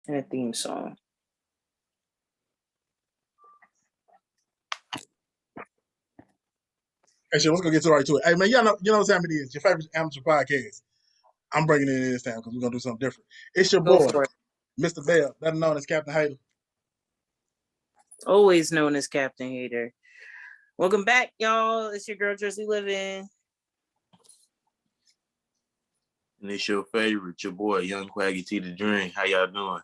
and a theme song. Hey, shit, let's go get right to it. Hey, man, you know what time it is. Your favorite amateur podcast. I'm bringing it in this time because we're going to do something different. It's your Go boy, for it. Mr. Bell, better known as Captain Hater. Always known as Captain Hater. Welcome back, y'all. It's your girl, Jersey Living. And it's your favorite, your boy, Young Quaggy T the Dream. How y'all doing?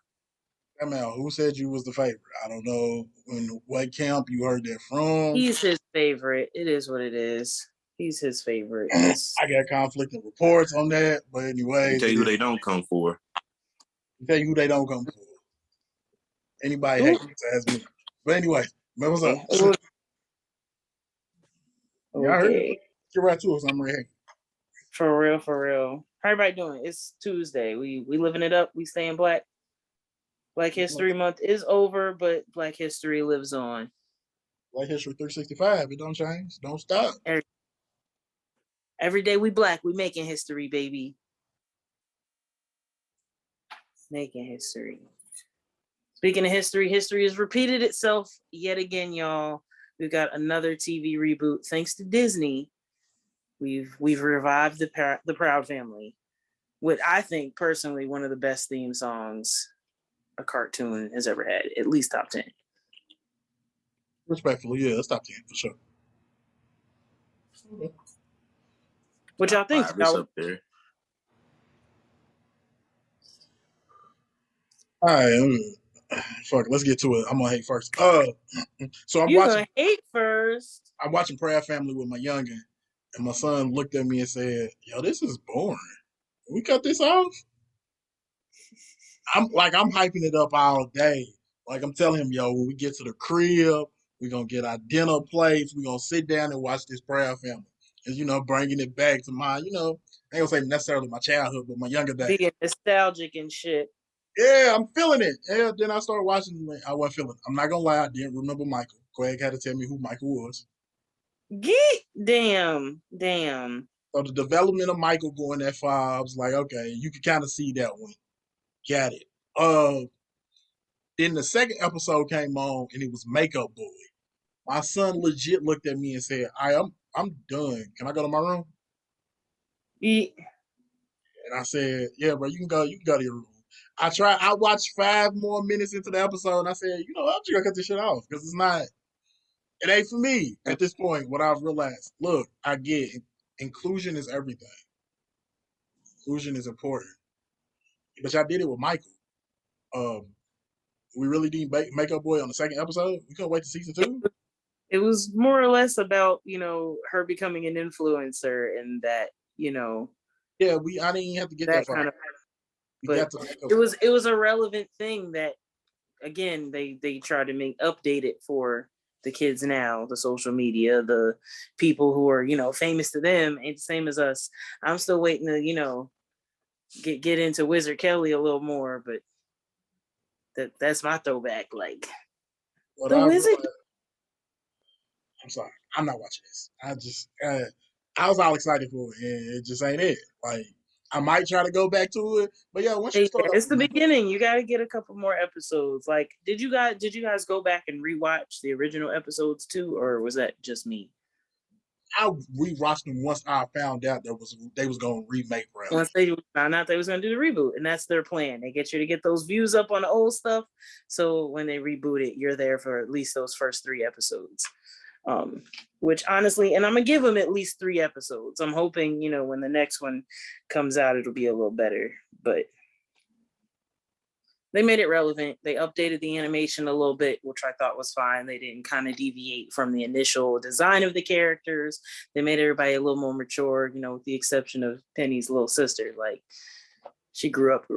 Hey, man, who said you was the favorite? I don't know in what camp you heard that from. He's his favorite. It is what it is. He's his favorite. I got conflicting reports on that, but anyway. Tell you who they don't come for. Tell you who they don't come for. Anybody hates ask me. But anyway, man, what's up? Okay. I heard it. Get right to us. I'm ready. For real, for real. How everybody doing? It's Tuesday. We living it up. We staying black. Black History Month is over, but Black History lives on. Black History 365. It don't change. Don't stop. Every day we black. We making history, baby. Making history. Speaking of history, history has repeated itself yet again, y'all. We've got another TV reboot thanks to Disney. We've revived the Proud Family, with I think personally one of the best theme songs a cartoon has ever had, at least top 10. Respectfully, yeah, it's top 10 for sure. What y'all think? It's up there. All right, fuck. Let's get to it. I'm gonna hate first. So I'm watching. Gonna hate first. I'm watching Proud Family with my youngin, and my son looked at me and said, "Yo, this is boring. Can we cut this off?" I'm hyping it up all day. Like I'm telling him, yo, when we get to the crib, we're gonna get our dinner plates. We're gonna sit down and watch this Proud Family. And bringing it back to my, I ain't gonna say necessarily my childhood, but my younger days. Being nostalgic and shit. Yeah, I'm feeling it. Yeah, then I started watching. I wasn't feeling it. I'm not gonna lie, I didn't remember Michael. Craig had to tell me who Michael was. Damn. So the development of Michael going that far, I was like, okay, you can kind of see that one. Got it. Then the second episode came on and it was Makeup Boy. My son legit looked at me and said, I'm done. Can I go to my room? Yeah. And I said, yeah, bro, you can go to your room. I watched 5 more minutes into the episode and I said, I'm just gonna cut this shit off because it ain't for me at this point. What I've realized, look, I get it. Inclusion is everything. Inclusion is important. But y'all did it with Michael. We really need Makeup Boy on the second episode. We couldn't wait to season 2. It was more or less about her becoming an influencer and that Yeah, I didn't even have to get that far. Kind of, but it was a relevant thing that again they try to update it for the kids now, the social media, the people who are famous to them ain't the same as us. I'm still waiting to get into Wizard Kelly a little more, but that's my throwback. Like the Wizard. I'm sorry, I'm not watching this. I was all excited for it, and it just ain't it. Like I might try to go back to it, but yeah, once you start, it's the beginning. You got to get a couple more episodes. Like, did you guys go back and rewatch the original episodes too, or was that just me? I rewatched them once I found out they was going to remake Proud. Once they found out they was going to do the reboot, and that's their plan. They get you to get those views up on the old stuff, so when they reboot it, you're there for at least those first 3 episodes. Which honestly, and I'm gonna give them at least 3 episodes. I'm hoping, when the next one comes out, it'll be a little better, but they made it relevant. They updated the animation a little bit, which I thought was fine. They didn't kind of deviate from the initial design of the characters. They made everybody a little more mature, with the exception of Penny's little sister. Like, she grew up.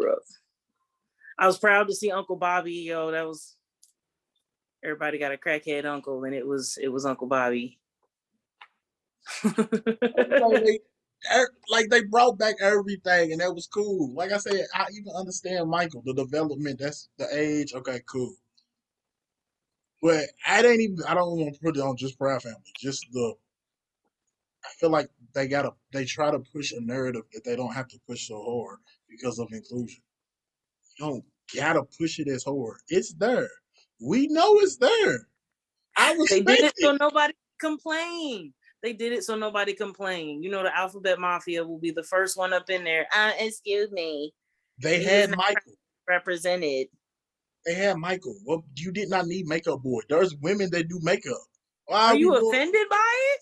I was proud to see Uncle Bobby, that was, everybody got a crackhead uncle, and it was Uncle Bobby. Like they brought back everything, and that was cool. Like I said, I even understand Michael, the development. That's the age. Okay, cool. But I don't want to put it on just Proud Family. I feel like they try to push a narrative that they don't have to push so hard because of inclusion. gotta push it as hard. It's there. We know it's there. I They did respect it so it. nobody complained. They did it so nobody complained. You know, the Alphabet Mafia will be the first one up in there. Excuse me. They He was had not Michael. represented. They had Michael. Well, you did not need makeup boy. There's women that do makeup. Why Are are we you doing offended by it?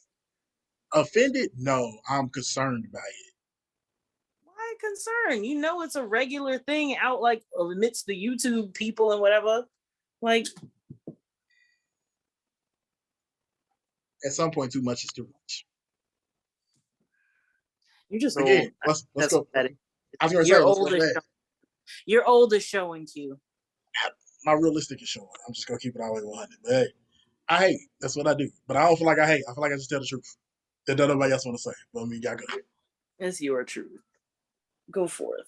offended? No, I'm concerned by it. Why concern? You know, it's a regular thing out like amidst the YouTube people and whatever. Like, At some point, too much is too much. you're just Again, old. let's That's go. pathetic. I was gonna say, You're let's go old as back. you're old as showing you. My realistic is showing. I'm just gonna keep it all the way 100. But hey, I hate. That's what I do. But I don't feel like I hate. I feel like I just tell the truth. That nobody else want to say. But I mean, y'all go. It's your truth. Go forth.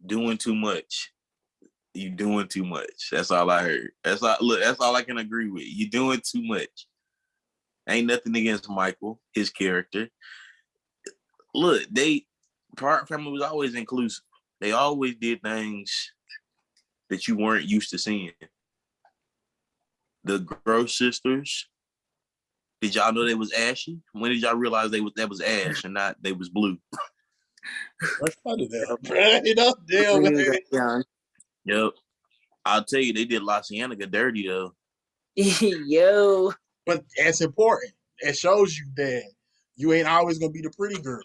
Doing too much. You doing too much. That's all I heard. That's all I can agree with. You doing too much. Ain't nothing against Michael, his character. Look, Park Family was always inclusive. They always did things that you weren't used to seeing. The Gross sisters. Did y'all know they was ashy? When did y'all realize that was ash and not they was blue? What's part of that? You know, damn. We knew that, John. Yep. I'll tell you, they did La Cienega dirty though. Yo. But that's important. It shows you that you ain't always gonna be the pretty girl.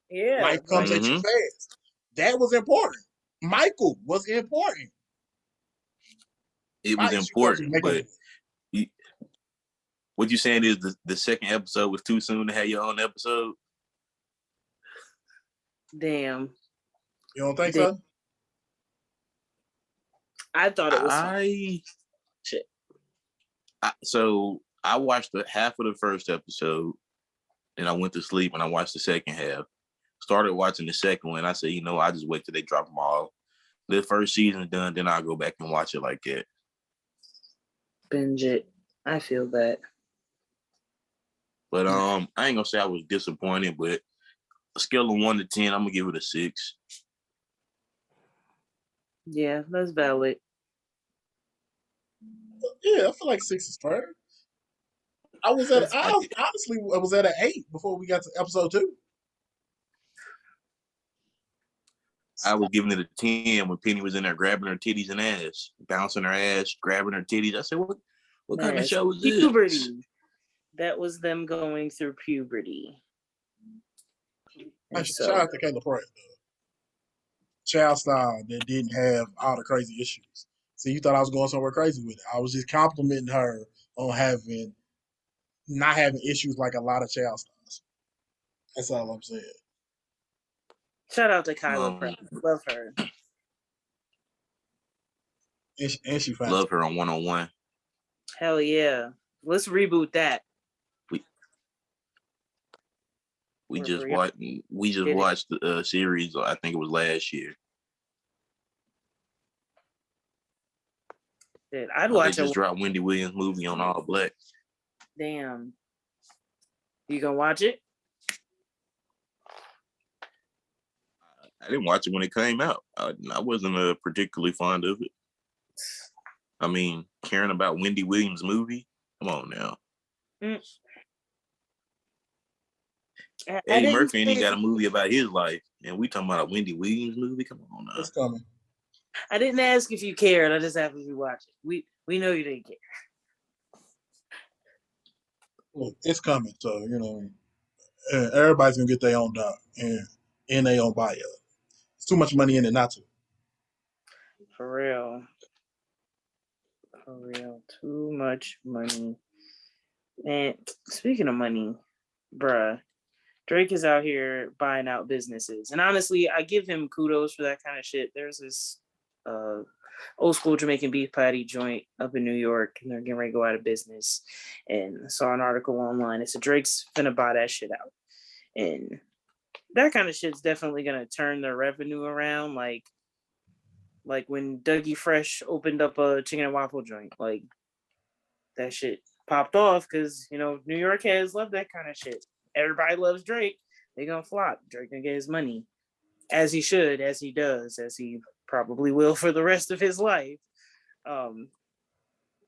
Yeah. Life comes at you fast. That was important. Michael was important. It was important, but what you saying is the second episode was too soon to have your own episode? Damn. You don't think so? I thought it was so I watched half of the first episode and I went to sleep and I watched the second half. Started watching the second one. I said, I just wait till they drop them all. The first season's done, then I'll go back and watch it like that. Binge it. I feel that. But I ain't gonna say I was disappointed, but a scale of 1 to 10, I'm gonna give it a 6. Yeah, that's valid. Yeah, I feel like 6 is fair. I honestly was at an 8 before we got to episode 2. I was giving it a 10 when Penny was in there grabbing her titties and ass, bouncing her ass, grabbing her titties. I said, what kind of show is this? Puberty. That was them going through puberty. Shout out to Kayla Pratt, though. Child style that didn't have all the crazy issues. See, you thought I was going somewhere crazy with it. I was just complimenting her on not having issues like a lot of child stars. That's all I'm saying. Shout out to Kyla Pratt. Love her. And she fine. Love her on 101. Hell yeah. Let's reboot that. We just watched the series, I think it was last year. I'd watch it. They just dropped Wendy Williams movie on All Black. Damn. You gonna watch it? I didn't watch it when it came out. I wasn't particularly fond of it. I mean, caring about Wendy Williams movie? Come on now. Eddie Murphy ain't got a movie about his life, and we talking about a Wendy Williams movie? Come on now. It's coming. I didn't ask if you cared. I just asked if you watched it. We know you didn't care. Look, it's coming, so everybody's gonna get their own dog and their own bio. It's too much money in it not to. For real. Too much money. And speaking of money, bruh, Drake is out here buying out businesses. And honestly, I give him kudos for that kind of shit. There's this old school Jamaican beef patty joint up in New York, and they're getting ready to go out of business. And I saw an article online. It said Drake's finna buy that shit out. And that kind of shit's definitely gonna turn their revenue around. Like when Dougie Fresh opened up a chicken and waffle joint, like that shit popped off because New York heads love that kind of shit. Everybody loves Drake. They gonna flop. Drake gonna get his money. as he should, as he does, as he probably will for the rest of his life.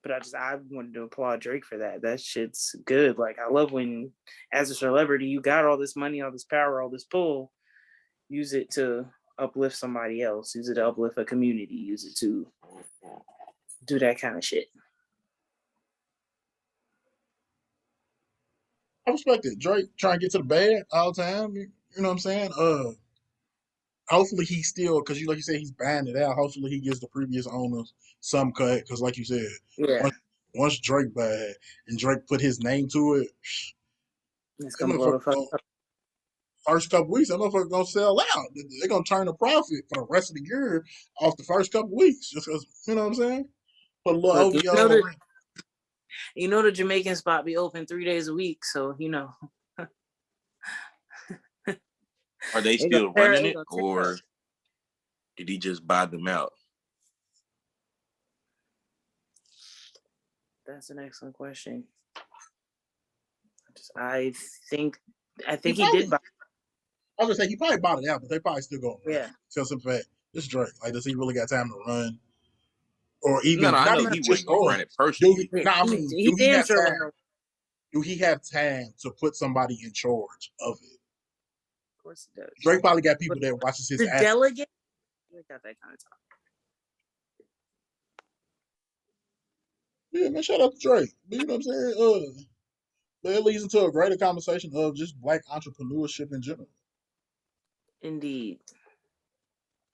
But I wanted to applaud Drake for that. That shit's good. Like, I love when, as a celebrity, you got all this money, all this power, all this pull, use it to uplift somebody else, use it to uplift a community, use it to do that kind of shit. I respect it. Drake trying to get to the bag all the time. You know what I'm saying? Hopefully he still, because like you said, he's buying it out. Hopefully he gives the previous owners some cut, because like you said, Yeah, once Drake bad and Drake put his name to it, it's that gonna blow the motherfucker fuck up. first couple weeks, that motherfucker gonna sell out. They're gonna turn a profit for the rest of the year off the first couple weeks, just because, you know what I'm saying? Put a little Look, OVO on the ring. the Jamaican spot be open 3 days a week, so Are they still running it, or did he just buy them out? That's an excellent question. I think he did buy. I was gonna say he probably bought it out, but they probably still going. Yeah. Just in fact, this Drake, like, does he really got time to run? Or even I not know even he just wouldn't run it personally. do he have time? Do he have time to put somebody in charge of it? Of course he does. Drake probably got people that watches his the delegate. We got that kind of time. Yeah, man, shout out to Drake. But you know what I'm saying? That leads into a greater conversation of just black entrepreneurship in general. Indeed.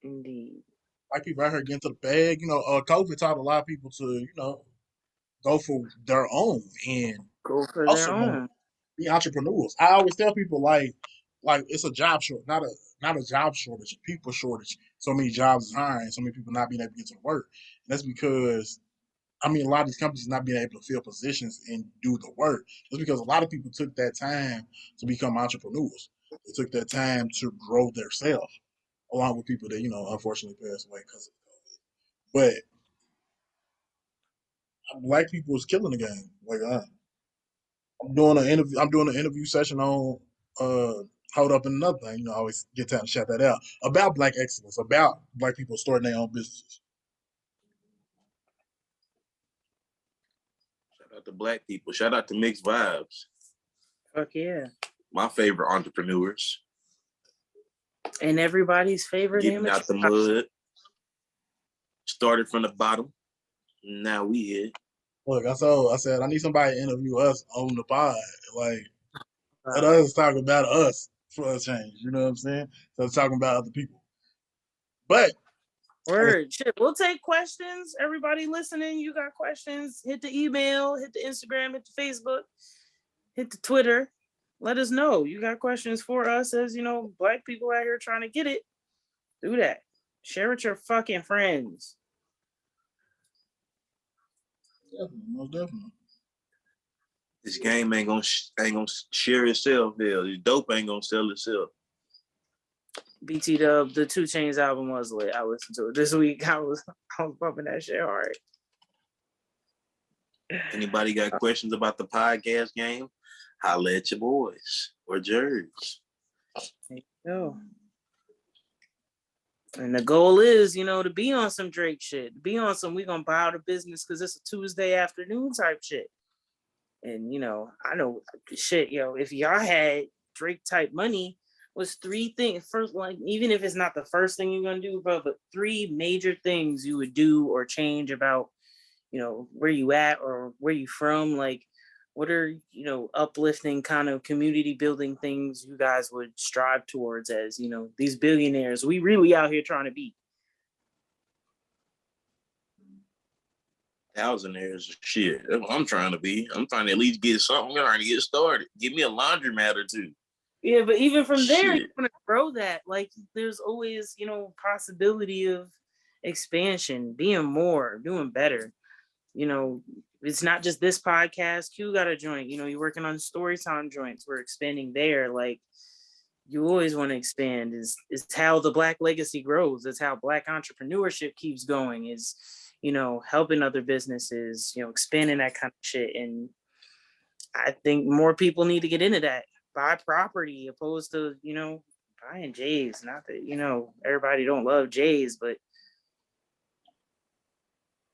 Like, people out here getting to the bag. COVID taught a lot of people to, go for their own and go for their own. Be entrepreneurs. I always tell people like it's a job shortage, not a job shortage, a people shortage. So many jobs is hiring, so many people not being able to get to work. And that's because a lot of these companies not being able to fill positions and do the work. That's because a lot of people took that time to become entrepreneurs. They took that time to grow themselves, along with people that unfortunately passed away because of COVID. But black people is killing the game. Like, I'm doing an interview session on Hold Up and Another Thing. I always get time to shout that out about black excellence, about black people starting their own businesses. Shout out to black people. Shout out to Mixed Vibes. Fuck yeah. My favorite entrepreneurs. And everybody's favorite. Getting out the mud. Started from the bottom. Now we here. Look, I said I need somebody to interview us on the pod. Like, let us talk about us for a change. You know what I'm saying? So talking about other people. But shit, we'll take questions. Everybody listening, you got questions? Hit the email, hit the Instagram, hit the Facebook, hit the Twitter. Let us know. You got questions for us as black people out here trying to get it. Do that. Share with your fucking friends. Definitely, most definitely. This game ain't gonna share itself. This dope ain't gonna sell itself. BT Dub, the 2 Chainz album was lit. I listened to it this week. I was bumping that shit hard. Anybody got questions about the podcast game? Holla at your boys or Jerge. There you go. And the goal is, to be on some Drake shit. Be on some, we gonna buy out a business because it's a Tuesday afternoon type shit. And, I know shit, if y'all had Drake type money, was 3 things. First, like, even if it's not the first thing you're going to do, but 3 major things you would do or change about, where you at or where you from. Like, what are, uplifting kind of community building things you guys would strive towards as, these billionaires we really out here trying to be? Thousandaires of shit. That's what I'm trying to be. I'm trying to at least get something. I'm trying to get started. Give me a laundromat or 2. Yeah, but even from there, you want to grow that. Like, there's always, possibility of expansion, being more, doing better. It's not just this podcast. Q got a joint. You're working on Storytime joints. We're expanding there. Like, you always want to expand. Is how the Black legacy grows. It's how Black entrepreneurship keeps going. Is helping other businesses. Expanding that kind of shit. And I think more people need to get into that. Buy property opposed to buying J's. Not that, you know, everybody don't love J's, but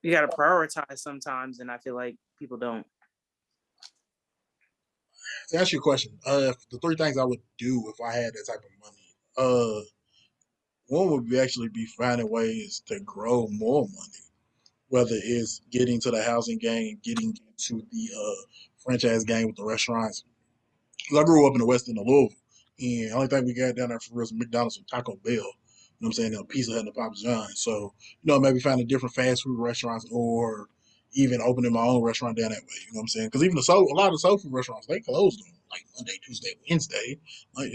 you got to prioritize sometimes, and I feel like people don't. To answer your question, the three things I would do if I had that type of money, one would actually be finding ways to grow more money, whether it's getting to the housing game, getting to the franchise game with the restaurants. 'Cause I grew up in the west end of Louisville, and the only thing we got down there for was McDonald's and Taco Bell. You know what I'm saying? A Pizza Hut and a Papa John's. So, maybe finding different fast food restaurants or even opening my own restaurant down that way. You know what I'm saying? Because even a lot of the soul food restaurants, they closed on like Monday, Tuesday, Wednesday,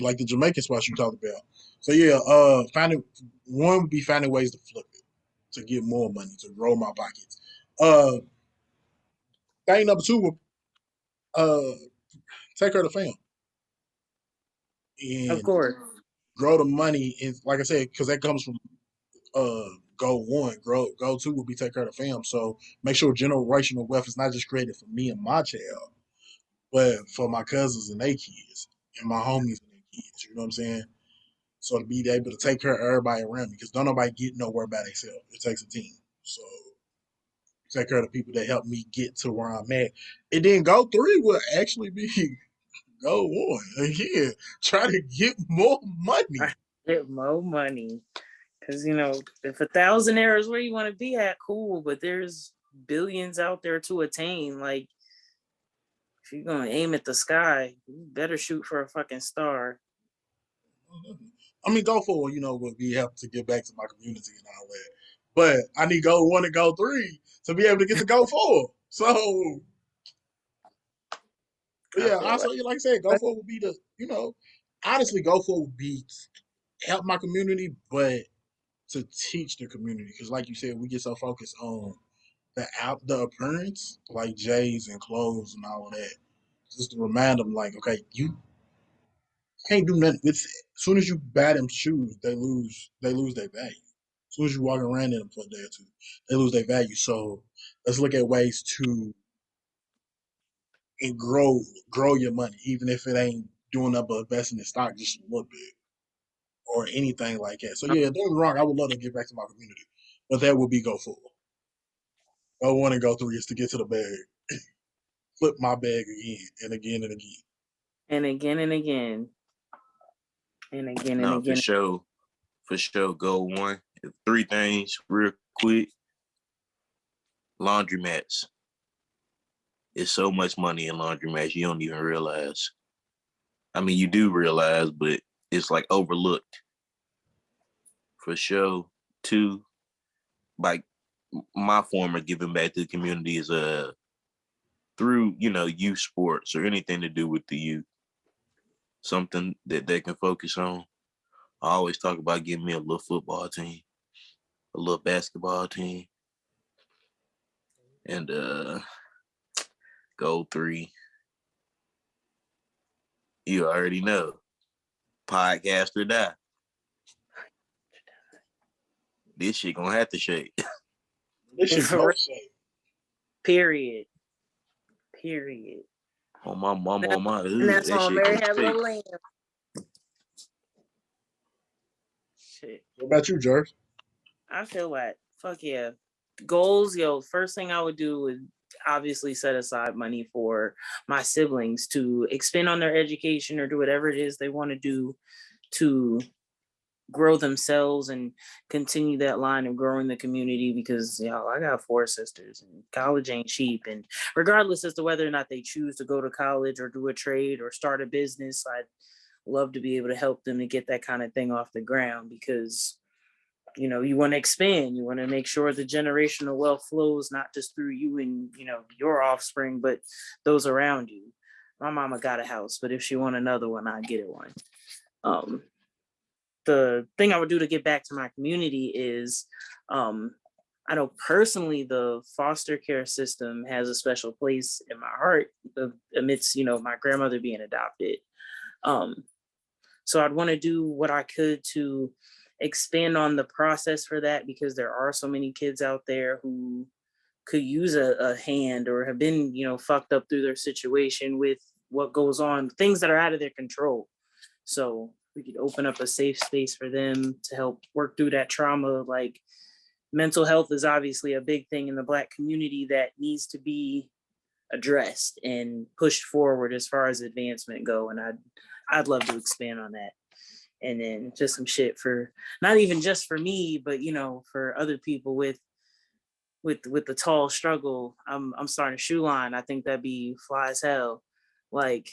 like the Jamaican spots you talked about. So yeah, one would be finding ways to flip it, to get more money, to grow my pockets. Uh, thing number two would uh take her to fam Of and course. grow the money. And like I said, because that comes from goal one. Goal two will be take care of the fam. So make sure generational wealth is not just created for me and my child, but for my cousins and their kids and my homies and their kids. You know what I'm saying? So to be able to take care of everybody around me, because don't nobody get nowhere by themselves. It takes a team. So take care of the people that help me get to where I'm at. And then goal three will actually be go on again. Try to get more money. Get more money. Because, you know, if 1,000 is where you want to be at, cool. But there's billions out there to attain. Like, if you're going to aim at the sky, you better shoot for a fucking star. I mean, go for would be help to get back to my community and all that. But I need go one and go three to be able to get to go four. So yeah, also like I said, go for would be honestly go for would be help my community, but to teach the community because, like you said, we get so focused on the appearance, like J's and clothes and all of that. Just to remind them, like, okay, you can't do nothing. As soon as you buy them shoes, they lose their value. As soon as you walk around in them for a day or two, they lose their value. So let's look at ways to and grow your money, even if it ain't doing up but investing in stock just a little bit or anything like that. So yeah, don't get me wrong, I would love to get back to my community, but that would be go full. Go one and go three is to get to the bag, flip my bag again and again and again. And again and again. And again and No, again. for sure. Go one. Three things real quick. Laundromats. It's so much money in laundromats you don't even realize. I mean, you do realize, but it's like overlooked. For sure. Two, like my form of giving back to the community is through youth sports or anything to do with the youth. Something that they can focus on. I always talk about getting me a little football team, a little basketball team, and goal three. You already know. Podcast or die. This shit gonna have to shake. This shit go shake. Period. On my mama, on my hood. And that's on Mary Had Little Lamb. Shit. What about you, Jerv? I feel like, fuck yeah. Goals, first thing I would do would obviously set aside money for my siblings to expend on their education or do whatever it is they want to do to grow themselves and continue that line of growing the community because I got 4 sisters and college ain't cheap, and regardless as to whether or not they choose to go to college or do a trade or start a business, I'd love to be able to help them to get that kind of thing off the ground because you want to expand, you want to make sure the generational wealth flows not just through you and your offspring but those around you. My mama got a house, but if she want another one, I'd get it one. The thing I would do to get back to my community is, I know personally the foster care system has a special place in my heart amidst, my grandmother being adopted. So I'd want to do what I could to expand on the process for that because there are so many kids out there who could use a hand or have been, fucked up through their situation with what goes on, things that are out of their control. So we could open up a safe space for them to help work through that trauma. Like, mental health is obviously a big thing in the Black community that needs to be addressed and pushed forward as far as advancement go. And I'd love to expand on that. And then just some shit for not even just for me, but for other people with the tall struggle. I'm starting a shoe line. I think that'd be fly as hell. Like,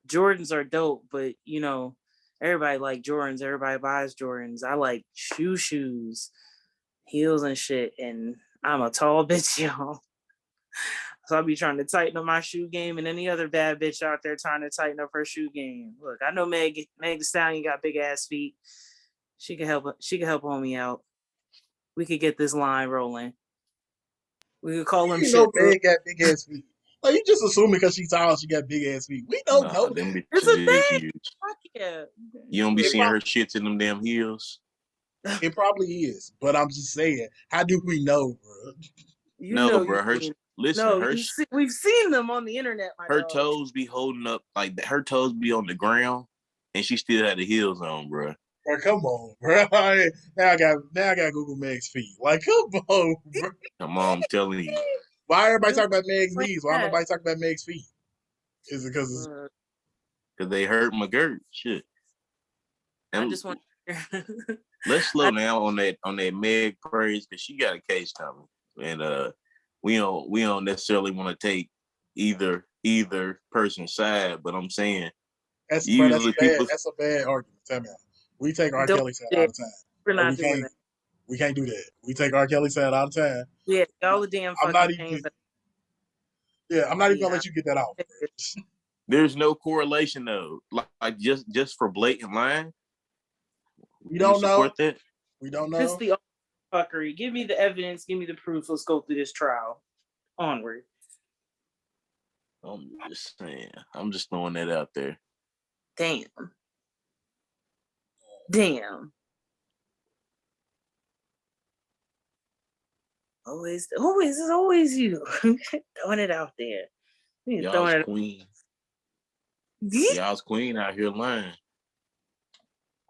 Jordans are dope, but everybody like Jordans. Everybody buys Jordans. I like shoes, heels and shit. And I'm a tall bitch, y'all. So I'll be trying to tighten up my shoe game, and any other bad bitch out there trying to tighten up her shoe game. Look, I know Meg Thee Stallion got big ass feet. She can help homie out. We could get this line rolling. We could call him shit. Meg got big ass feet. Like, you just assuming because she's tall, she got big ass feet. We don't know that. It's a thing. Huge. Yeah. You don't be seeing her shits in them damn heels. It probably is, but I'm just saying, how do we know, bro? Bro. We've seen them on the internet. Her toes be holding up, like her toes be on the ground, and she still had the heels on, bro. Bro, come on, bro. Now I got Google Meg's feet. Like, come on, bro. Come on, I'm telling you. Why everybody talking about Meg's knees? Why nobody talking about Meg's feet? Is it because they hurt my girth? Shit. I just want. Let's slow down on that Meg praise, because she got a case coming, and we don't necessarily want to take either person's side, but I'm saying that's a bad argument. Tell me, we take R. Kelly's side all the time. We're not doing that. We can't do that. We take R. Kelly's side all the time. Yeah, all the damn fucking things. I'm not even gonna let you get that off. There's no correlation though. Like just for blatant lying. We don't know. That? We don't know. Just the fuckery. Give me the evidence. Give me the proof. Let's go through this trial. Onward. I'm just saying. I'm just throwing that out there. Damn. Always you throwing it out there. Y'all's queen. Y'all's queen out here lying.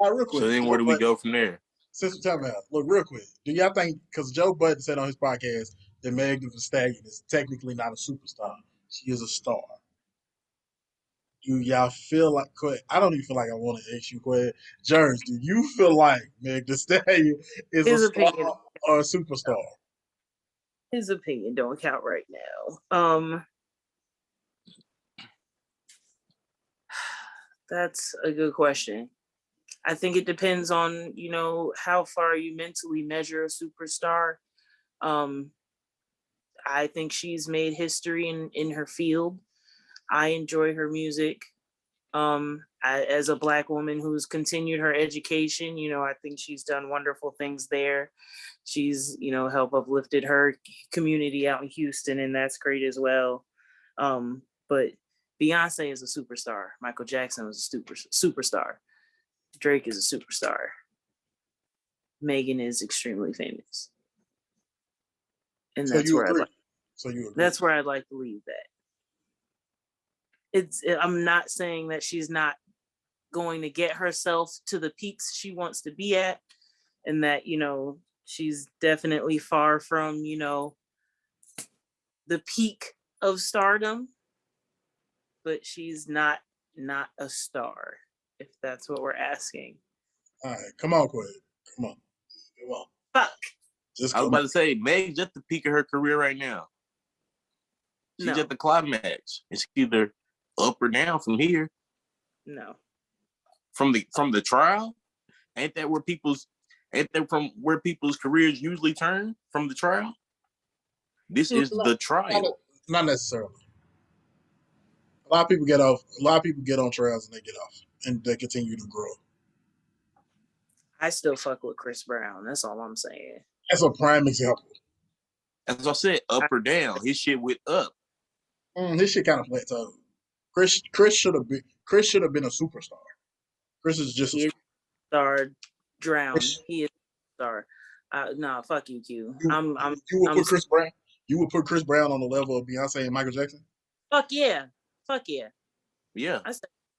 All right, real quick. So then where do we go from there? Since we're talking about, look, real quick. Do y'all think, because Joe Budden said on his podcast that Meg Thee Stallion is technically not a superstar. She is a star. Do y'all feel like, I don't even feel like I want to ask you, Jerns, do you feel like Meg Thee Stallion is a star or a superstar? His opinion don't count right now. That's a good question. I think it depends on, how far you mentally measure a superstar. I think she's made history in her field. I enjoy her music. As a Black woman who's continued her education, I think she's done wonderful things there. She's, helped uplifted her community out in Houston, and that's great as well. But Beyonce is a superstar. Michael Jackson was a superstar. Drake is a superstar. Megan is extremely famous. And that's where that's where I'd like to leave that. I'm not saying that she's not going to get herself to the peaks she wants to be at, and that, she's definitely far from, the peak of stardom, but she's not a star, if that's what we're asking. All right, come on, Quid. Come on. Fuck. I was about to say, Meg's at the peak of her career right now. She's at the climax. It's either up or down from here. No. From the trial? Ain't that from where people's careers usually turn, from the trial? This is the trial. Not necessarily. A lot of people get off. A lot of people get on trials and they get off, and they continue to grow. I still fuck with Chris Brown. That's all I'm saying. That's a prime example. As I said, up or down. His shit went up. His shit kind of plateaued. Chris should have been a superstar. Chris is just a star. Drowned. He is a star. Nah, fuck you, Q. You would put Chris Brown. You would put Chris Brown on the level of Beyonce and Michael Jackson. Fuck yeah. Yeah.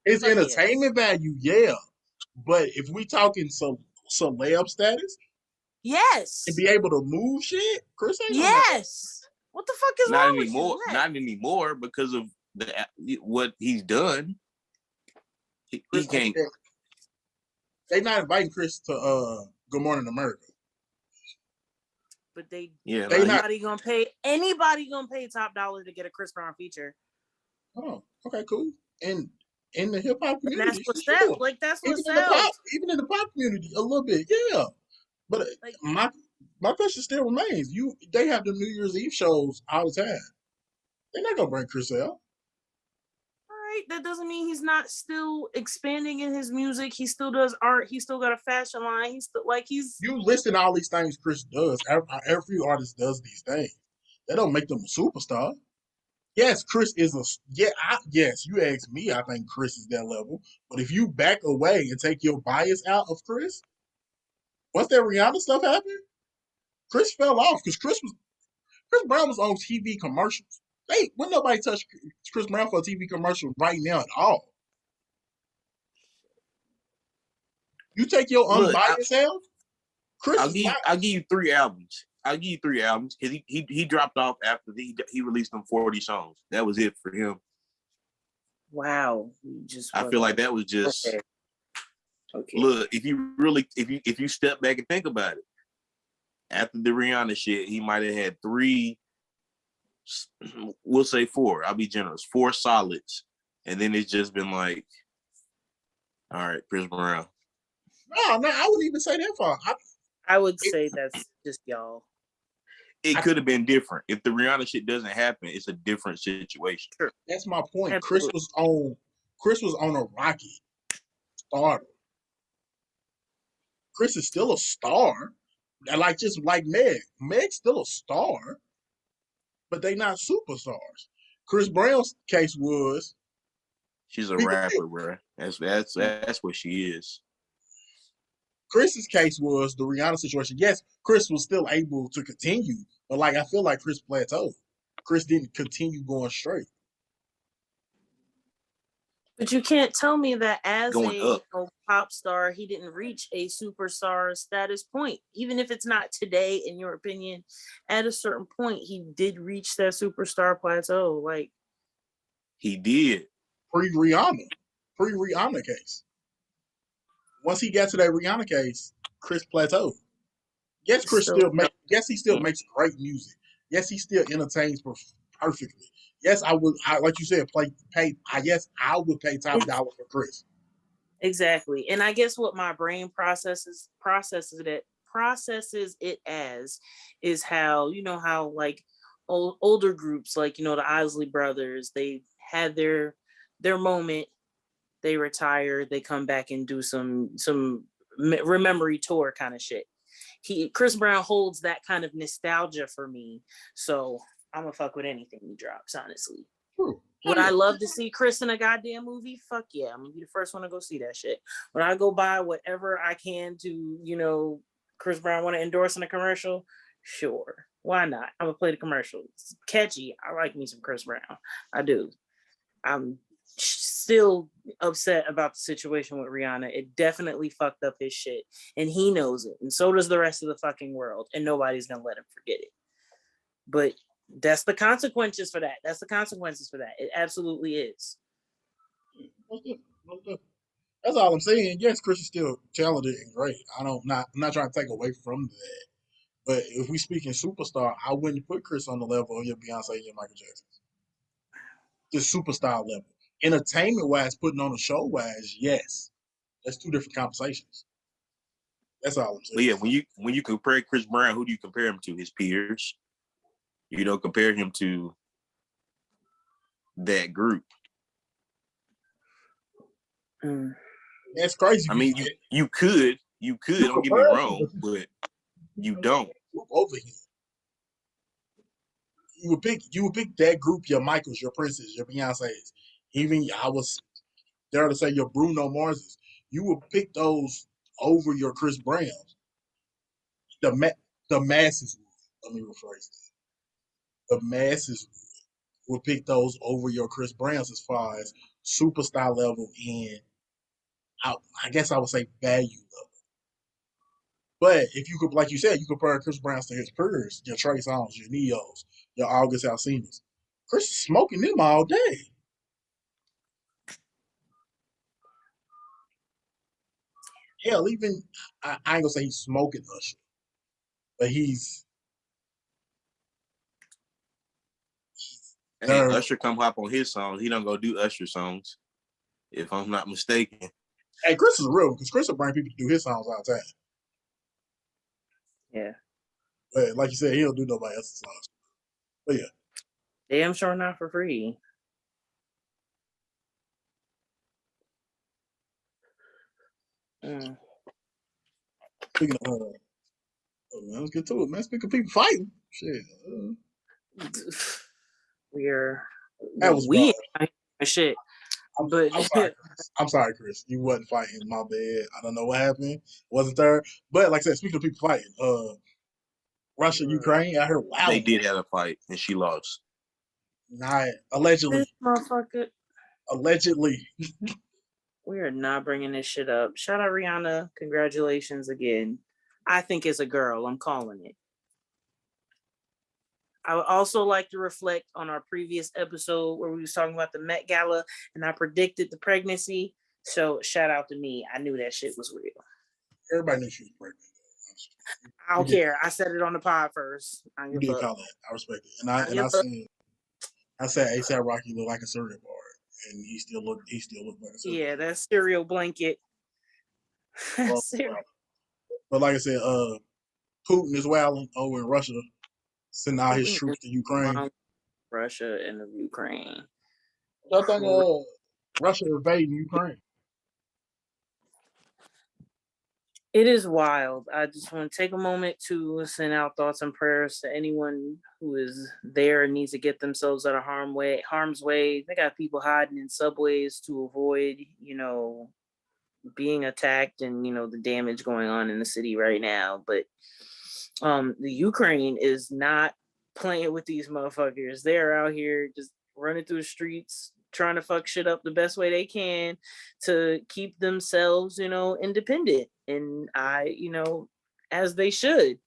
It's entertainment value, yeah. But if we talking celeb status Yes. and be able to move shit, Chris ain't on that. Yes. What the fuck is Not wrong anymore. with you? Not anymore because of what he's done. He can't. They not inviting Chris to Good Morning America. But they Yeah, anybody gonna pay top dollar to get a Chris Brown feature. Oh, okay, cool. And in the hip hop community, and that's what sure. sells. Like that's what sells. Even in the pop community, a little bit, yeah. But like, my question still remains: they have the New Year's Eve shows all the time. They're not gonna bring Chris out. All right, that doesn't mean he's not still expanding in his music. He still does art. He still got a fashion line. He's still You listing all these things Chris does. Every artist does these things. That don't make them a superstar. Yes, Chris is yes, you ask me, I think Chris is that level. But if you back away and take your bias out of Chris, once that Rihanna stuff happened, Chris fell off because Chris Brown was on TV commercials. When nobody touch Chris Brown for a TV commercial right now at all. You take your unbiased self. Chris, I'll give you 3 albums. I'll give you 3 albums because he dropped off after he released them 40 songs. That was it for him. Wow, I feel like that was just okay. Look, if you step back and think about it, after the Rihanna shit, he might have had 3. We'll say 4. I'll be generous. 4 solids, and then it's just been like, all right, Chris Brown. No, I wouldn't even say that far. I would say that's just y'all. It could have been different. If the Rihanna shit doesn't happen, it's a different situation. Sure. That's my point. Absolutely. Chris was on a rocket stardom. Chris is still a star. Just like Meg. Meg's still a star, but they not superstars. Chris Brown's case was she's a rapper, bro. That's what she is. Chris's case was the Rihanna situation. Yes, Chris was still able to continue, but I feel like Chris plateaued. Chris didn't continue going straight. But you can't tell me that as a pop star, he didn't reach a superstar status point. Even if it's not today, in your opinion, at a certain point, he did reach that superstar plateau. He did. Pre-Rihanna case. Once he got to that Rihanna case, Chris plateaued. Yes, he still makes great music. Yes, he still entertains perfectly. Yes, I would. Like you said, I would pay top dollar for Chris. Exactly, and I guess what my brain processes it as is how older groups like the Isley Brothers, they had their moment, they retire, they come back and do some memory tour kind of shit. Chris Brown holds that kind of nostalgia for me, so I'm gonna fuck with anything he drops, honestly. Would I love to see Chris in a goddamn movie? Fuck yeah, I'm gonna be the first one to go see that shit. When I go buy whatever I can to, Chris Brown want to endorse in a commercial, sure, why not? I'm gonna play the commercial. It's catchy. I like me some Chris Brown. I do. I'm still upset about the situation with Rihanna. It definitely fucked up his shit, and he knows it, and so does the rest of the fucking world, and nobody's gonna let him forget it. But that's the consequences for that. It absolutely is. That's all I'm saying. Yes, Chris is still talented and great. I'm not trying to take away from that. But if we speak in superstar, I wouldn't put Chris on the level of your Beyonce and your Michael Jackson. Just superstar level. Entertainment wise, putting on a show wise, yes. That's 2 different conversations. That's all I'm saying. But yeah, when you compare Chris Brown, who do you compare him to? His peers. You don't compare him to that group. That's crazy. I mean, you could. Don't get me wrong, but you don't. Over him. You would pick that group, your Michaels, your Princes, your Beyonces. Even I was there to say your Bruno Marses. You would pick those over your Chris Browns. The masses would. Let me rephrase that. The masses would pick those over your Chris Browns as far as superstar level, and I guess I would say value level. But if you could, like you said, you compare Chris Brown to his peers, your Trey Songz, your Neos, your August Alcinas. Chris is smoking them all day. Hell, even I ain't gonna say he's smoking Usher, but he's Hey, there. Usher come hop on his songs. He don't go do Usher songs, if I'm not mistaken. Hey, Chris is real because Chris will bring people to do his songs all the time. Yeah. But like you said, he don't do nobody else's songs. But yeah. Damn sure not for free. Speaking of, man, let's get to it, man. Speaking of people fighting, shit. That was we wrong. shit. I'm But sorry, Chris. I'm sorry, Chris. You wasn't fighting. My bad. I don't know what happened. Wasn't there? But like I said, speaking of people fighting, Russia, Ukraine. I heard wow. They did have a fight and she lost. Not allegedly. This motherfucker. Allegedly. We are not bringing this shit up. Shout out Rihanna. Congratulations again. I think it's a girl. I'm calling it. I would also like to reflect on our previous episode where we was talking about the Met Gala and I predicted the pregnancy. So shout out to me. I knew that shit was real. Everybody knew she was pregnant. I don't care. I said it on the pod first. You did call that. I respect it. And I said ASAP Rocky looked like a cereal bar. And he still looked like a cereal bar. Yeah, that cereal blanket. But like I said, Putin is wilding over in Russia, sending out his troops to Ukraine. Russia and the Ukraine. I think Russia invading Ukraine. It is wild. I just want to take a moment to send out thoughts and prayers to anyone who is there and needs to get themselves out of harm's way. They got people hiding in subways to avoid, being attacked and, the damage going on in the city right now. But the Ukraine is not playing with these motherfuckers. They're out here just running through the streets, trying to fuck shit up the best way they can to keep themselves, independent. And as they should.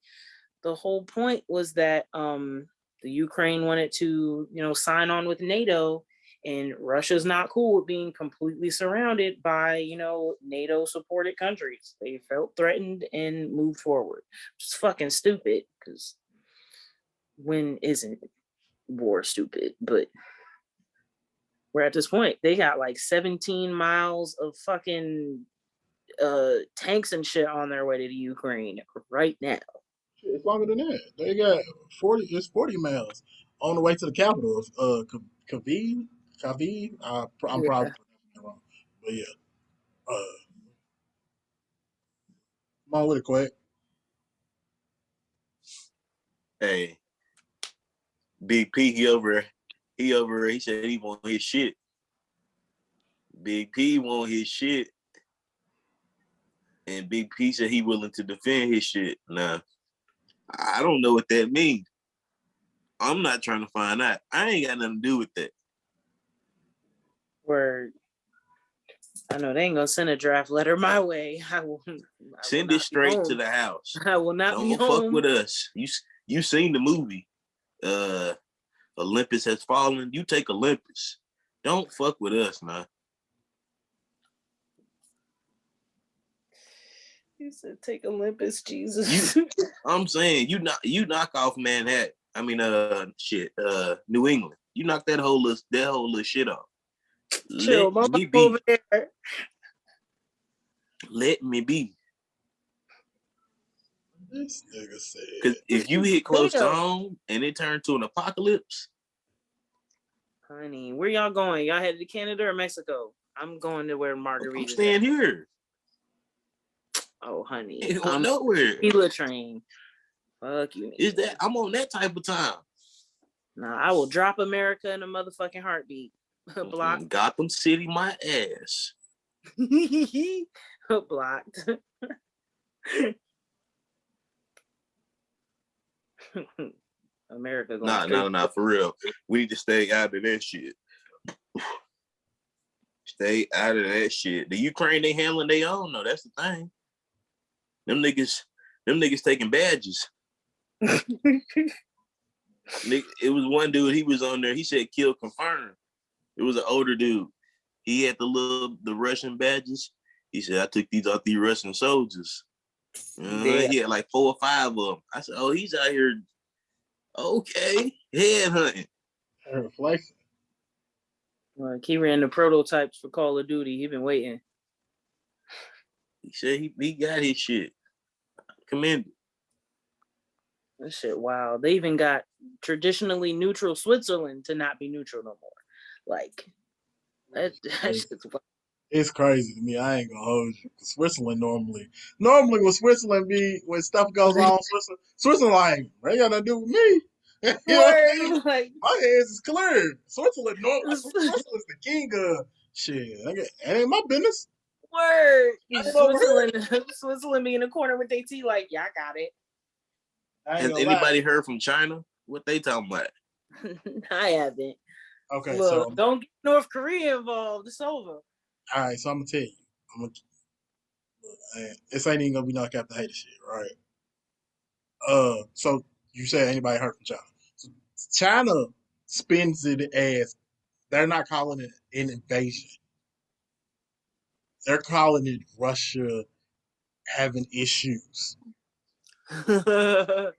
The whole point was that the Ukraine wanted to, sign on with NATO, and Russia's not cool with being completely surrounded by, NATO supported countries. They felt threatened and moved forward. It's fucking stupid, because when isn't war stupid? But we're at this point. They got like 17 miles of fucking tanks and shit on their way to the Ukraine right now. It's longer than that. They got 40. It's 40 miles on the way to the capital of Kyiv. I'm probably pronouncing it wrong, but yeah. Come on with it, quick. Hey, Big P, he said he want his shit. Big P want his shit. And Big P said he willing to defend his shit. Now, I don't know what that means. I'm not trying to find out. I ain't got nothing to do with that. Word. I know they ain't gonna send a draft letter my way. I will send it straight to the house. I will not Don't be home. fuck with us. You seen the movie. Olympus Has Fallen. You take Olympus. Don't fuck with us, man. You said take Olympus, Jesus. I'm saying you knock off Manhattan. I mean, New England. You knock that whole little shit off. Chill, Let me be. Over there. Let me be. This nigga said. Because if you hit close to home and it turned to an apocalypse. Honey, where y'all going? Y'all headed to Canada or Mexico? I'm going to where margaritas. I'm staying here. Oh, honey. Ain't going nowhere. Tequila train. Fuck you. Is that I'm on that type of time. Nah, I will drop America in a motherfucking heartbeat. Blocked. Gotham City, my ass. Blocked. America. Nah, for real. We need to stay out of that shit. Stay out of that shit. The Ukraine, they handling their own, though. That's the thing. Them niggas taking badges. It was one dude, he was on there, he said kill confirmed. It was an older dude. He had the Russian badges. He said, I took these off the Russian soldiers. He had like 4 or 5 of them. I said, oh, he's out here. Okay. Headhunting. Flexing. Like he ran the prototypes for Call of Duty. He been waiting. He said he got his shit. Commended. That shit, wow. They even got traditionally neutral Switzerland to not be neutral no more. Like, that shit's wild. It's crazy to me. I ain't gonna hold you. Switzerland normally when Switzerland when stuff goes on, Switzerland like, ain't got nothing to do with me. You know what I mean? Like, my hands is clear. Switzerland's the king of shit. It ain't my business. Word. Switzerland be in the corner with their tea like, yeah, I got it. Has anybody heard from China? What they talking about? I haven't. Okay, look, so don't get North Korea involved. It's over. All right, so I'm gonna tell you. This ain't even gonna be knocked out the hater shit, right? So you said anybody heard from China? So China spins it as they're not calling it an invasion. They're calling it Russia having issues. China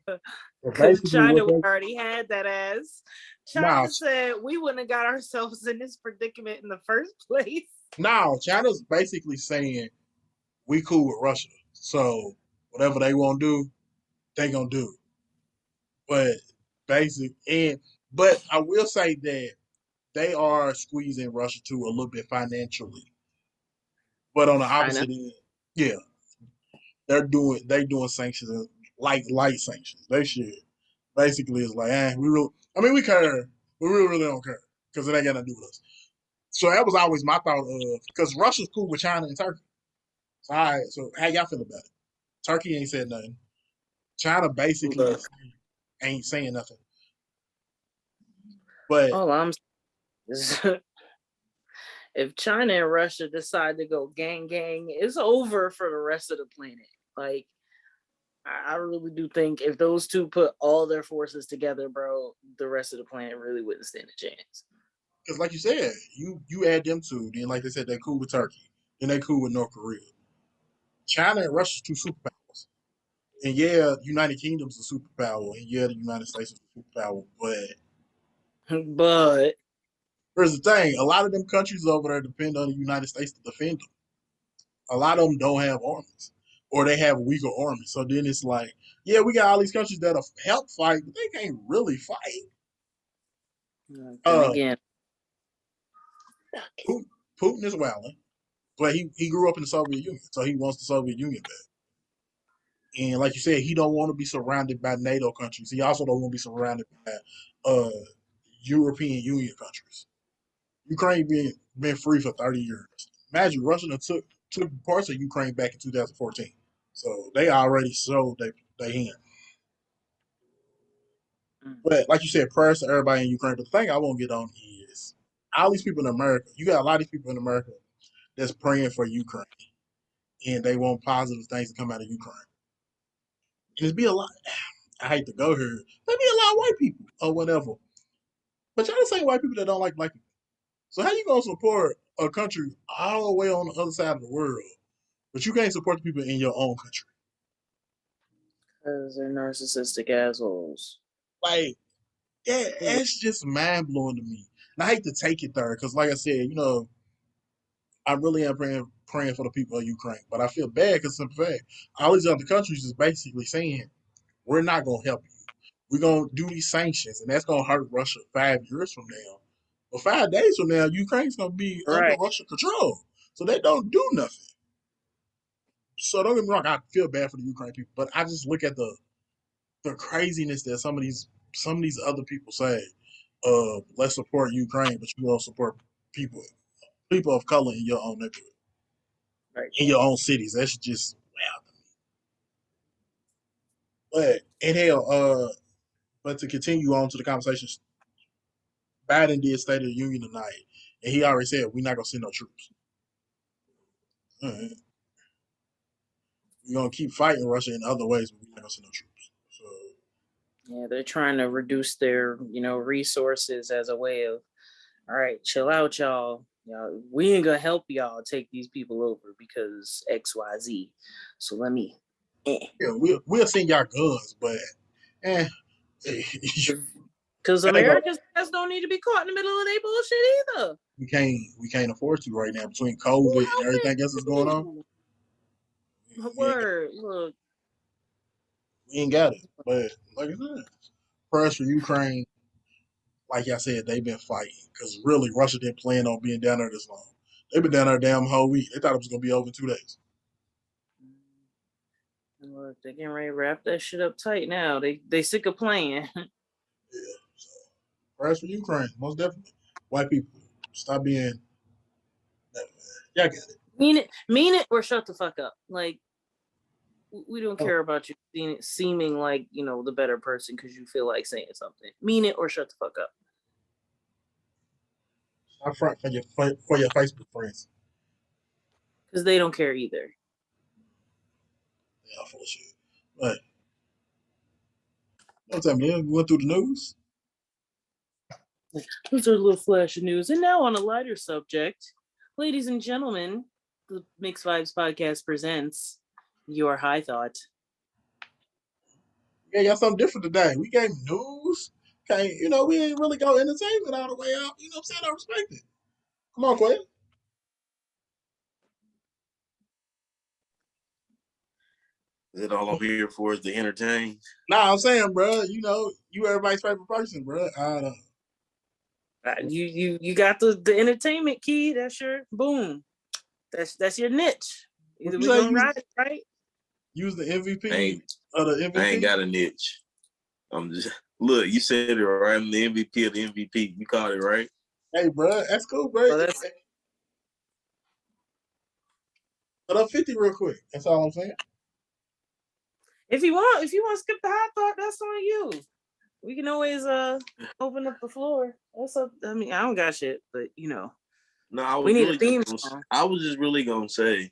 already had that ass. China said we wouldn't have got ourselves in this predicament in the first place. No, China's basically saying we cool with Russia. So whatever they want to do, they gonna do. But but I will say that they are squeezing Russia too a little bit financially. But on the opposite end, yeah, they doing sanctions like light sanctions. They should basically it's like, we care. We really don't care because it ain't got nothing to do with us. So that was always my thought of because Russia's cool with China and Turkey. So, all right, so how y'all feel about it? Turkey ain't said nothing. China basically ain't saying nothing. But if China and Russia decide to go gang, it's over for the rest of the planet. Like, I really do think if those two put all their forces together, bro, the rest of the planet really wouldn't stand a chance. Because like you said, you add them two, then like they said, they're cool with Turkey. Then they cool with North Korea. China and Russia's two superpowers. And yeah, United Kingdom's a superpower. And yeah, the United States is a superpower. But here's the thing. A lot of them countries over there depend on the United States to defend them. A lot of them don't have armies. Or they have weaker armies. So then it's like, yeah, we got all these countries that'll help fight, but they can't really fight. Again, Putin is wilding, but he grew up in the Soviet Union, so he wants the Soviet Union back. And like you said, he don't want to be surrounded by NATO countries. He also don't want to be surrounded by European Union countries. Ukraine been free for 30 years. Imagine Russia took parts of Ukraine back in 2014. So they already showed their hand. But like you said, prayers to everybody in Ukraine. But the thing I won't get on is all these people in America. You got a lot of these people in America that's praying for Ukraine, and they want positive things to come out of Ukraine. And it's be a lot. I hate to go here. There be a lot of white people or whatever. But y'all the same white people that don't like black people. So how you gonna support a country all the way on the other side of the world, but you can't support the people in your own country? Because they're narcissistic assholes. Like, yeah, it's just mind blowing to me. And I hate to take it there because, like I said, I really am praying for the people of Ukraine. But I feel bad because, in fact, all these other countries is basically saying, we're not going to help you. We're going to do these sanctions, and that's going to hurt Russia 5 years from now. But 5 days from now, Ukraine's going to be under Russian control. So they don't do nothing. So don't get me wrong, I feel bad for the Ukraine people. But I just look at the craziness that some of these other people say. Let's support Ukraine, but you won't support people of color in your own neighborhood, in your own cities. That's just wow. But to continue on to the conversation, Biden did State of the Union tonight, And he already said we're not gonna send no troops. Right. We're gonna keep fighting Russia in other ways, but we're not gonna send no troops. So Yeah, they're trying to reduce their, resources as a way of, all right, chill out, y'all. Y'all, we ain't gonna help y'all take these people over because XYZ. So let me. yeah, we'll send y'all guns, but eh, Because that ain't gonna, Americans just don't need to be caught in the middle of their bullshit either. we can't afford to right now between COVID Who and everything else that's going on. helping? We ain't, Word, look. we ain't got it. But like I said, prayers for Ukraine. Like I said, they've been fighting because really Russia didn't plan on being down there this long. They've been down there a damn whole week. They thought it was gonna be over in 2 days. Look, they're getting ready to wrap that shit up tight now. They sick of playing. Yeah. So prayers for Ukraine, most definitely. White people, stop being. Y'all got it. Mean it, or shut the fuck up. Like, we don't Oh, care about you seeming like the better person because you feel like saying something. Mean it or shut the fuck up. stop front for your Facebook friends. Because they don't care either. Yeah, full of shit. But don't tell me, we went through the news. Those are a little flash of news. And now on a lighter subject, ladies and gentlemen, the Mixed Vibes Podcast presents Your High Thought. Yeah, got something different today. We gave news. Okay, we ain't really go entertainment all the way out. You know what I'm saying? I respect it. Come on, Quinn. Is it all I'm here for is to entertain? Nah, I'm saying, bro, you everybody's favorite person, bro. You got the entertainment key. That's your boom. That's your niche. What Either you we say? gonna ride it, right? Use the I MVP ain't, of the I ain't MVP. got a niche. I'm just look. You said it right. I'm the MVP of the MVP. You caught it right. Hey, bro, that's cool, bro. So that's Put up 50 real quick. That's all I'm saying. if you want to skip the hot thought, that's on you. We can always open up the floor. That's up. I mean, I don't got shit, but No, I we was need a really theme just. song. I was just really gonna say.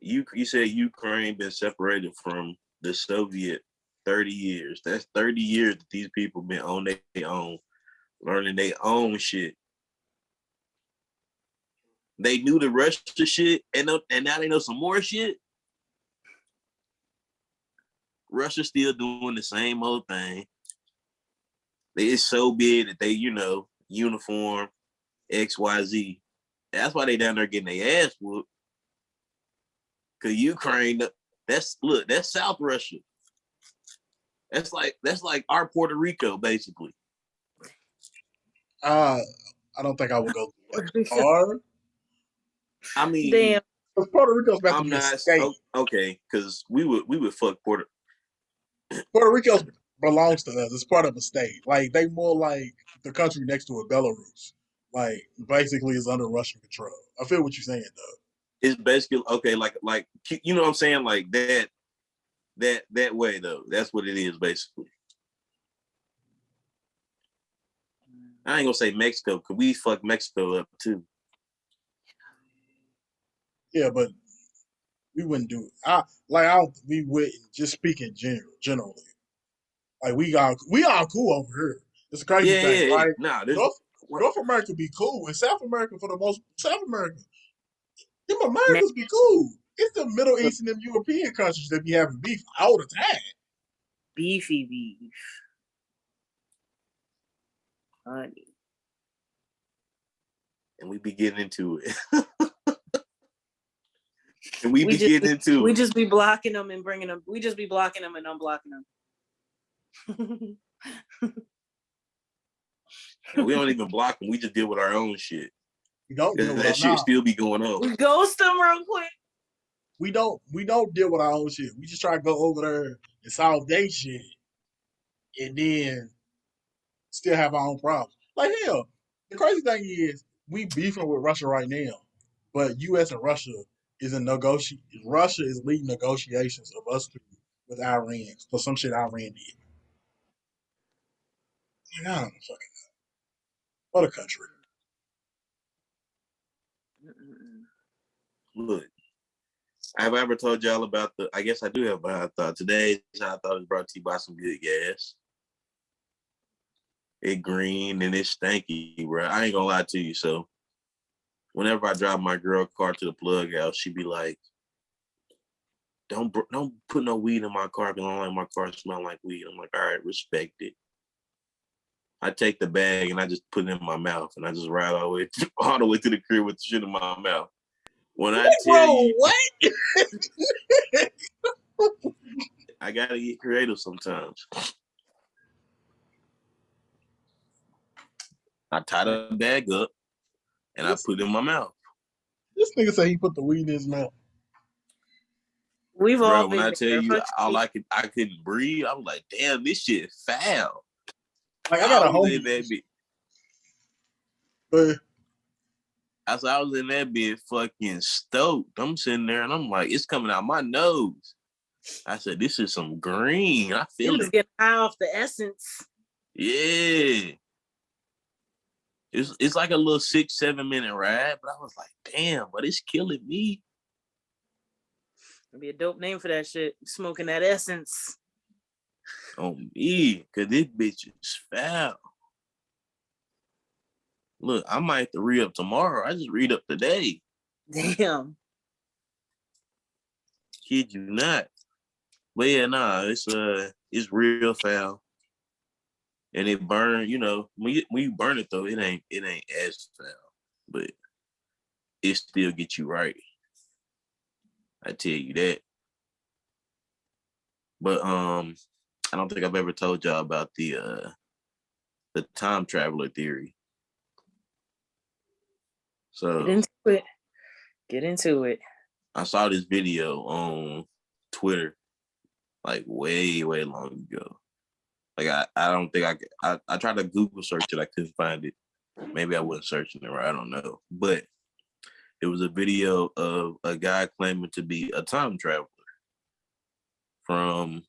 You said Ukraine been separated from the Soviet 30 years. That's 30 years that these people been on their own, learning their own shit. They knew the Russia shit, and now they know some more shit. Russia's still doing the same old thing. It's so big that they, uniform XYZ. That's why they down there getting their ass whooped. Cause Ukraine, that's South Russia. That's like our Puerto Rico, basically. I don't think I would go that far. I mean, Damn. Puerto Rico's about to I'm be a not state. okay, because we would fuck Puerto. Puerto Rico belongs to us. It's part of a state. Like they more like the country next to it, Belarus. Like basically, is under Russian control. I feel what you're saying, though. It's basically okay, like you know what I'm saying, like that way though. That's what it is basically. I ain't gonna say Mexico, because we fuck Mexico up too. Yeah, but we wouldn't do it. We wouldn't. Just speaking generally. Like we all cool over here. It's a crazy thing, Yeah. right? Nah, there's North America be cool, and South America for the most South America, them Now, Americans be cool. It's the Middle East and them European countries that be having beef all the time. beefy beef. Honey. and we be getting into it. and we We be just getting into we it. just be blocking them and bringing them. We just be blocking them and unblocking them. And we don't even block them. We just deal with our own shit. We don't deal Because with that our shit nah. still be going on. We ghost them real quick. We don't deal with our own shit. We just try to go over there and solve their shit, and then still have our own problems. Like hell, the crazy thing is we beefing with Russia right now, but U.S. and Russia is in negotiate. Russia is leading negotiations of us two with Iran for some shit Iran did. Like, I don't fucking know. What a country. Look, have I ever told y'all about I guess I do have a hot thought. Today's hot thought is brought to you by some good gas. It green and it's stanky, bro. I ain't gonna lie to you. So whenever I drive my girl car to the plug house, she be like, don't put no weed in my car because I don't like my car smell like weed. I'm like, all right, respect it. I take the bag and I just put it in my mouth and I just ride all the way to the crib with the shit in my mouth. When I tell you, what? I gotta get creative sometimes. I tie the bag up and I put it in my mouth. This nigga say he put the weed in his mouth. We've all been when I tell there. you, I couldn't breathe. I was like, damn, this shit foul. Like I got a homie. In that bit. I was in that bit fucking stoked. I'm sitting there and I'm like, it's coming out my nose. I said, this is some green. I feel it. Was getting high off the essence. Yeah. It's like a little 6-7 minute ride, but I was like, damn, but it's killing me. It'd be a dope name for that shit. Smoking that essence. On me, cause this bitch is foul. Look, I might have to re-up tomorrow. I just read up today. Damn. Kid you not. But yeah, nah, it's real foul. And it burn, when you burn it though, it ain't as foul. But it still gets you right. I tell you that. But I don't think I've ever told y'all about the time traveler theory. So Get into it. I saw this video on Twitter like way, way long ago. Like I don't think I tried to Google search it, I couldn't find it. Maybe I wasn't searching it right, I don't know. But it was a video of a guy claiming to be a time traveler from,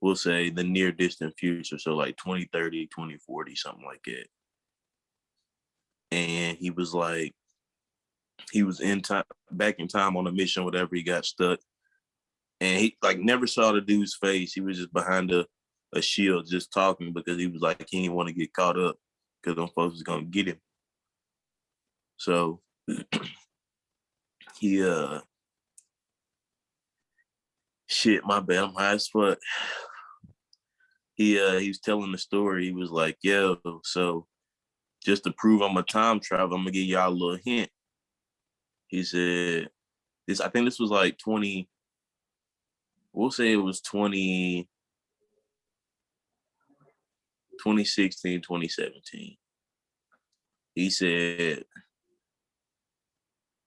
we'll say, the near distant future. So like 2030, 2040, something like that. And he was like, he was back in time on a mission, whatever, he got stuck. And he like never saw the dude's face. He was just behind a shield just talking because he was like, he didn't want to get caught up because them folks was gonna get him. So he shit, my bad, I'm high as fuck. He was telling the story. He was like, yo, so just to prove I'm a time traveler, I'm gonna give y'all a little hint. He said, I think this was like 20, we'll say it was 2016, 2017. He said,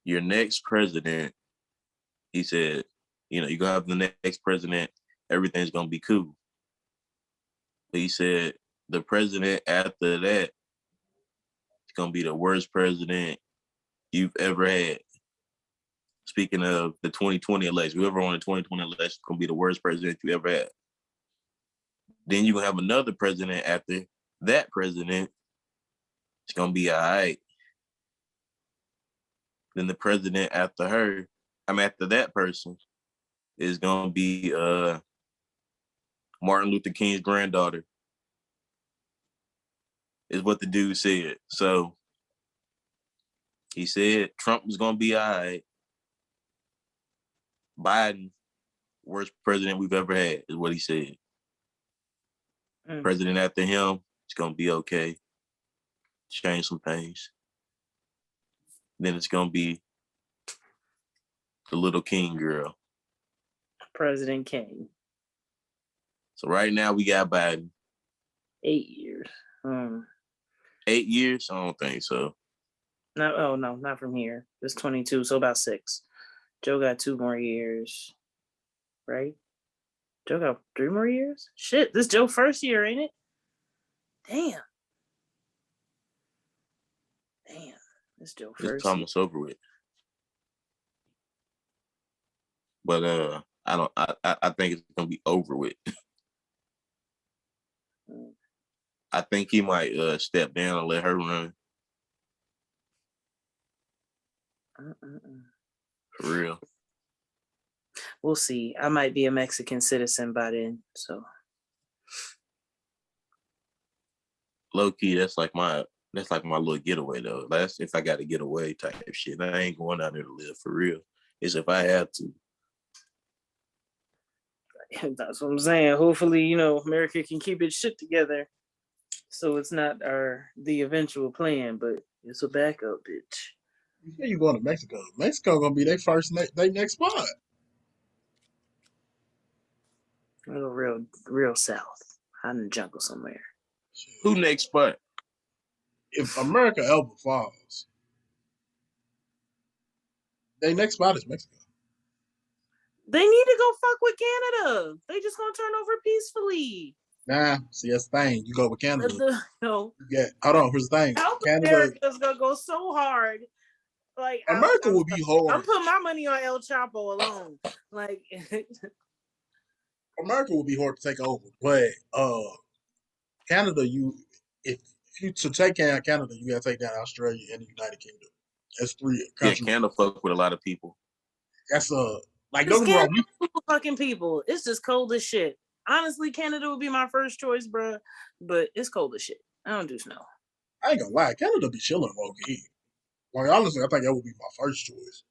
your next president, he said, you're going to have the next president, everything's going to be cool. But he said, the president after that is going to be the worst president you've ever had. Speaking of the 2020 election, whoever won the 2020 election is going to be the worst president you ever had. Then you're going to have another president after that president. It's going to be all right. Then the president after that person is going to be Martin Luther King's granddaughter, is what the dude said. So he said Trump was going to be all right. Biden, worst president we've ever had, is what he said. President after him, it's going to be okay. Change some things. Then it's going to be the little King girl. President King. So right now we got Biden. 8 years. 8 years? I don't think so. No, not from here. It's 22, so about 6. Joe got 2 more years, right? Joe got 3 more years? Shit, this Joe first year, ain't it? Damn, this Joe first. It's almost over with. But I think it's gonna be over with. I think he might step down and let her run. For real. We'll see. I might be a Mexican citizen by then, so. Low key, that's like my little getaway though. That's if I got to get away type shit. I ain't going out there to live for real. It's if I have to. That's what I'm saying. Hopefully, America can keep its shit together. So it's not the eventual plan, but it's a backup, bitch. You say you going to Mexico? Mexico gonna be their next spot. Go real south, out in the jungle somewhere. Who next spot? If America ever falls, their next spot is Mexico. They need to go fuck with Canada. They just gonna turn over peacefully. Nah, see that's the thing. You go with Canada. No. Yeah, hold on. Here's the thing. South Canada, America's gonna go so hard. Like America will be hard. I'm putting my money on El Chapo alone. Like America will be hard to take over, but Canada, if you to take down Canada, you gotta take down Australia and the United Kingdom. That's 3 countries. Yeah, Canada fuck with a lot of people. That's like don't get me wrong. Fucking people. It's just cold as shit. Honestly, Canada would be my first choice, bro. But it's cold as shit. I don't do snow. I ain't gonna lie, Canada be chilling low key. Like honestly, I think that would be my first choice.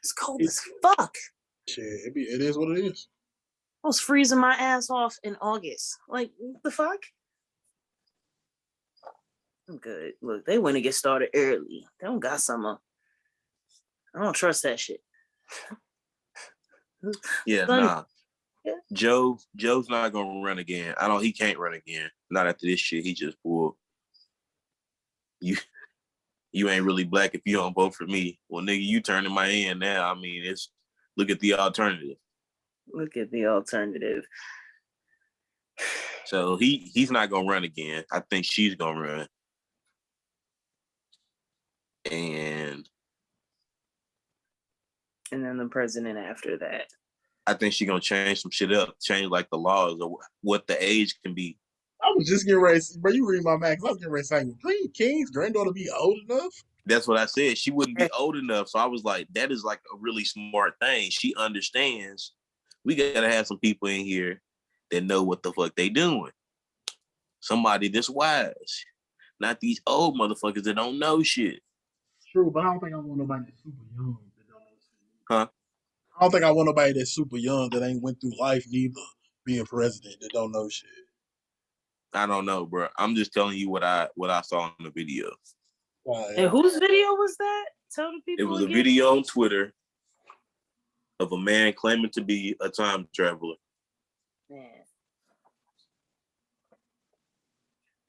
It's cold as fuck. Shit, it is what it is. I was freezing my ass off in August. Like, what the fuck? I'm good. Look, they want to get started early. They don't got summer. I don't trust that shit. Yeah, nah. Yeah. Joe's not gonna run again. He can't run again. Not after this shit he just pulled. You ain't really black if you don't vote for me. Well, nigga, you turning my hand now. I mean, look at the alternative. Look at the alternative. So he's not gonna run again. I think she's gonna run. And then the president after that. I think she's gonna change some shit up, change like the laws of what the age can be. I was just getting ready, bro. You read my max. I was getting ready to say, would Queen King's granddaughter be old enough? That's what I said. She wouldn't be old enough. So I was like, that is like a really smart thing. She understands we gotta have some people in here that know what the fuck they doing. Somebody that's wise. Not these old motherfuckers that don't know shit. True, but I don't think I want nobody that's super young that don't know shit. Huh? I don't think I want nobody that's super young that ain't went through life neither being president that don't know shit. I don't know, bro. I'm just telling you what I saw in the video. And whose video was that? Tell the people. It was a video on Twitter of a man claiming to be a time traveler. Man.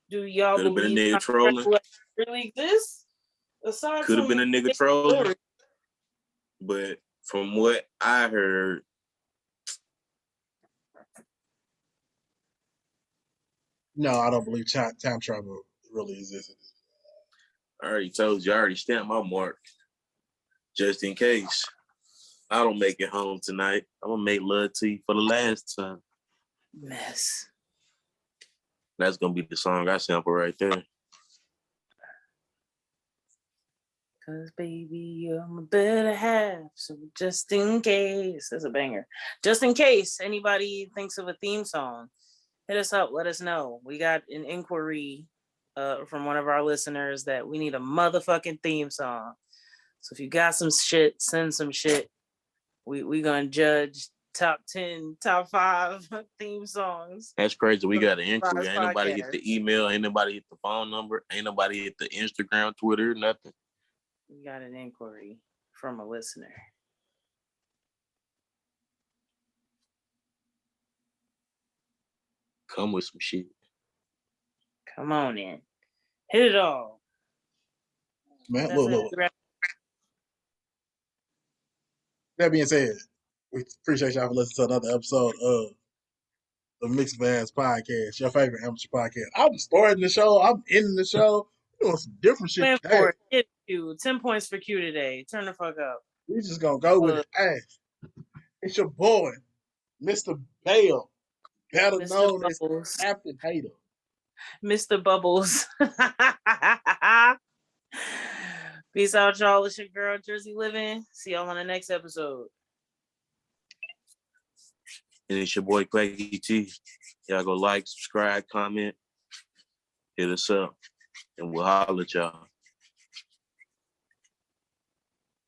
Do y'all Could have been a nigga trolling? Really exist? Aside could have been a nigga trolling. But from what I heard, no, I don't believe time travel really exists. I already told you, I already stamped my mark. Just in case I don't make it home tonight, I'm gonna make love to you for the last time. Mess. That's gonna be the song I sample right there. Cause baby, you're my better half. So just in case, that's a banger. Just in case anybody thinks of a theme song, hit us up. Let us know. We got an inquiry from one of our listeners that we need a motherfucking theme song. So if you got some shit, send some shit. We gonna judge top 10, top 5 theme songs. That's crazy. We got an inquiry. Ain't nobody hit the email. Ain't nobody hit the phone number. Ain't nobody hit the Instagram, Twitter, nothing. We got an inquiry from a listener. Come with some shit. Come on in. Hit it all. Man, look. That being said, we appreciate y'all for listening to another episode of the Mixed Bags Podcast, your favorite amateur podcast. I'm starting the show. I'm ending the show. We're doing some different shit today. 10 points for Q today. Turn the fuck up. We just gonna go with it. Hey, it's your boy, Mr. Bale, better Mr. known Bubbles. As Captain Hater. Mr. Bubbles. Peace out, y'all. It's your girl, Jersey Living. See y'all on the next episode. And it's your boy, Quaggy T. Y'all go like, subscribe, comment, hit us up, and we'll holler at y'all.